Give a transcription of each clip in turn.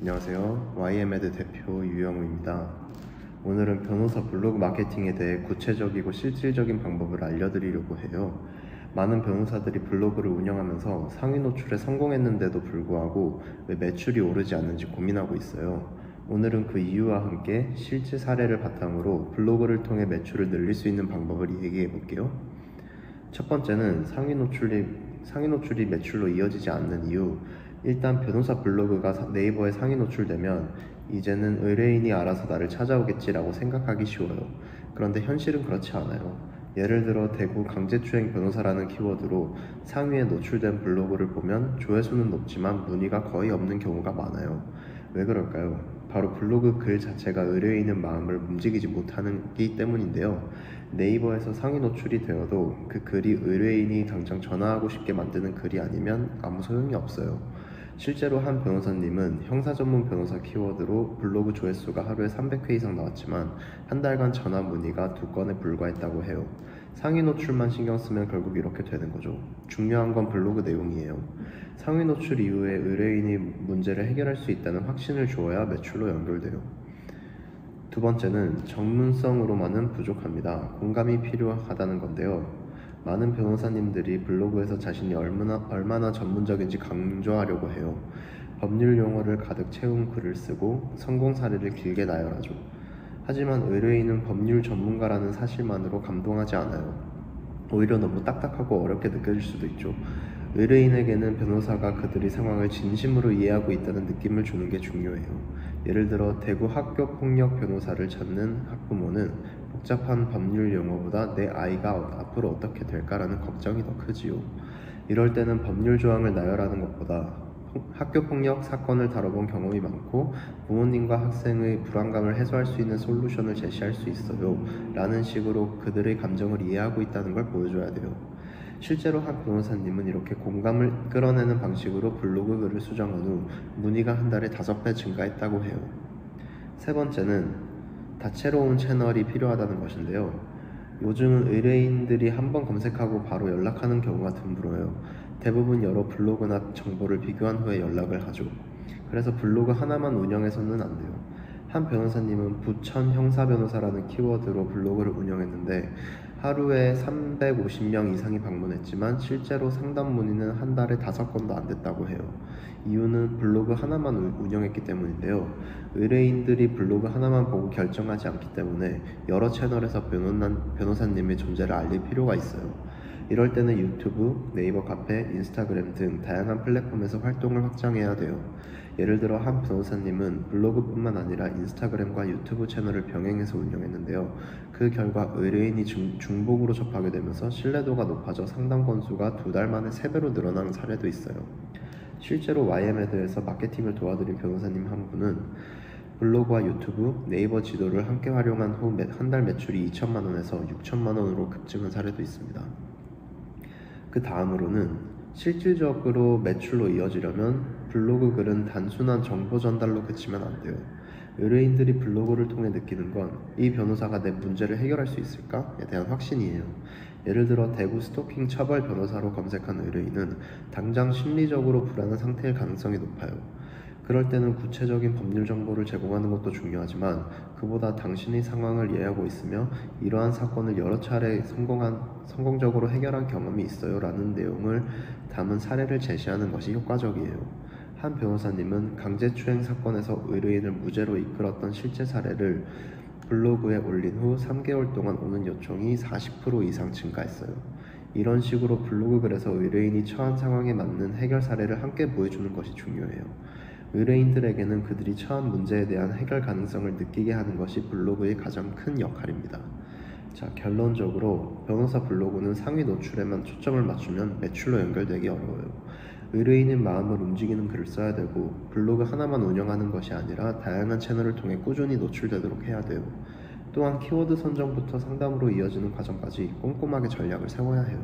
안녕하세요. YMED 대표 유영우입니다. 오늘은 변호사 블로그 마케팅에 대해 구체적이고 실질적인 방법을 알려드리려고 해요. 많은 변호사들이 블로그를 운영하면서 상위 노출에 성공했는데도 불구하고 왜 매출이 오르지 않는지 고민하고 있어요. 오늘은 그 이유와 함께 실제 사례를 바탕으로 블로그를 통해 매출을 늘릴 수 있는 방법을 얘기해 볼게요. 첫 번째는 상위 노출이 매출로 이어지지 않는 이유. 일단 변호사 블로그가 네이버에 상위 노출되면 이제는 의뢰인이 알아서 나를 찾아오겠지라고 생각하기 쉬워요. 그런데 현실은 그렇지 않아요. 예를 들어 대구 강제추행 변호사라는 키워드로 상위에 노출된 블로그를 보면 조회수는 높지만 문의가 거의 없는 경우가 많아요. 왜 그럴까요? 바로 블로그 글 자체가 의뢰인의 마음을 움직이지 못하기 때문인데요. 네이버에서 상위 노출이 되어도 그 글이 의뢰인이 당장 전화하고 싶게 만드는 글이 아니면 아무 소용이 없어요. 실제로 한 변호사님은 형사 전문 변호사 키워드로 블로그 조회수가 하루에 300회 이상 나왔지만 한 달간 전화 문의가 2건에 불과했다고 해요. 상위 노출만 신경 쓰면 결국 이렇게 되는 거죠. 중요한 건 블로그 내용이에요. 상위 노출 이후에 의뢰인이 문제를 해결할 수 있다는 확신을 주어야 매출로 연결돼요. 두 번째는 전문성으로만은 부족합니다. 공감이 필요하다는 건데요. 많은 변호사님들이 블로그에서 자신이 얼마나 전문적인지 강조하려고 해요. 법률 용어를 가득 채운 글을 쓰고 성공 사례를 길게 나열하죠. 하지만 의뢰인은 법률 전문가라는 사실만으로 감동하지 않아요. 오히려 너무 딱딱하고 어렵게 느껴질 수도 있죠. 의뢰인에게는 변호사가 그들의 상황을 진심으로 이해하고 있다는 느낌을 주는 게 중요해요. 예를 들어 대구 학교폭력 변호사를 찾는 학부모는 복잡한 법률 용어보다 내 아이가 앞으로 어떻게 될까라는 걱정이 더 크지요. 이럴 때는 법률 조항을 나열하는 것보다 학교폭력 사건을 다뤄본 경험이 많고 부모님과 학생의 불안감을 해소할 수 있는 솔루션을 제시할 수 있어요 라는 식으로 그들의 감정을 이해하고 있다는 걸 보여줘야 돼요. 실제로 한 변호사님은 이렇게 공감을 끌어내는 방식으로 블로그 글을 수정한 후 문의가 한 달에 5배 증가했다고 해요. 세 번째는 다채로운 채널이 필요하다는 것인데요. 요즘은 의뢰인들이 한번 검색하고 바로 연락하는 경우가 드물어요. 대부분 여러 블로그나 정보를 비교한 후에 연락을 하죠. 그래서 블로그 하나만 운영해서는 안 돼요. 한 변호사님은 부천 형사변호사라는 키워드로 블로그를 운영했는데 하루에 350명 이상이 방문했지만 실제로 상담 문의는 한 달에 5건도 안 됐다고 해요. 이유는 블로그 하나만 운영했기 때문인데요. 의뢰인들이 블로그 하나만 보고 결정하지 않기 때문에 여러 채널에서 변호사님의 존재를 알릴 필요가 있어요. 이럴 때는 유튜브, 네이버 카페, 인스타그램 등 다양한 플랫폼에서 활동을 확장해야 돼요. 예를 들어 한 변호사님은 블로그뿐만 아니라 인스타그램과 유튜브 채널을 병행해서 운영했는데요. 그 결과 의뢰인이 중복으로 접하게 되면서 신뢰도가 높아져 상담 건수가 2달 만에 3배로 늘어나는 사례도 있어요. 실제로 YM에드에서 마케팅을 도와드린 변호사님 한 분은 블로그와 유튜브, 네이버 지도를 함께 활용한 후 한 달 매출이 2천만 원에서 6천만 원으로 급증한 사례도 있습니다. 그 다음으로는 실질적으로 매출로 이어지려면 블로그 글은 단순한 정보 전달로 그치면 안 돼요. 의뢰인들이 블로그를 통해 느끼는 건 이 변호사가 내 문제를 해결할 수 있을까에 대한 확신이에요. 예를 들어 대구 스토킹 처벌 변호사로 검색한 의뢰인은 당장 심리적으로 불안한 상태일 가능성이 높아요. 그럴 때는 구체적인 법률 정보를 제공하는 것도 중요하지만 그보다 당신의 상황을 이해하고 있으며 이러한 사건을 여러 차례 성공적으로 해결한 경험이 있어요 라는 내용을 담은 사례를 제시하는 것이 효과적이에요. 한 변호사님은 강제추행 사건에서 의뢰인을 무죄로 이끌었던 실제 사례를 블로그에 올린 후 3개월 동안 오는 요청이 40% 이상 증가했어요. 이런 식으로 블로그 글에서 의뢰인이 처한 상황에 맞는 해결 사례를 함께 보여주는 것이 중요해요. 의뢰인들에게는 그들이 처한 문제에 대한 해결 가능성을 느끼게 하는 것이 블로그의 가장 큰 역할입니다. 자, 결론적으로 변호사 블로그는 상위 노출에만 초점을 맞추면 매출로 연결되기 어려워요. 의뢰인의 마음을 움직이는 글을 써야 되고 블로그 하나만 운영하는 것이 아니라 다양한 채널을 통해 꾸준히 노출되도록 해야 돼요. 또한 키워드 선정부터 상담으로 이어지는 과정까지 꼼꼼하게 전략을 세워야 해요.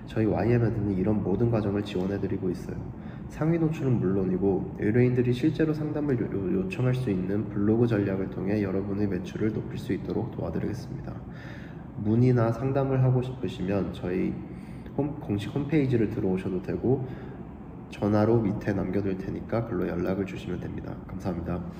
저희 YM에드는 이런 모든 과정을 지원해드리고 있어요. 상위 노출은 물론이고 의뢰인들이 실제로 상담을 요청할 수 있는 블로그 전략을 통해 여러분의 매출을 높일 수 있도록 도와드리겠습니다. 문의나 상담을 하고 싶으시면 저희 공식 홈페이지를 들어오셔도 되고 전화로 밑에 남겨둘 테니까 글로 연락을 주시면 됩니다. 감사합니다.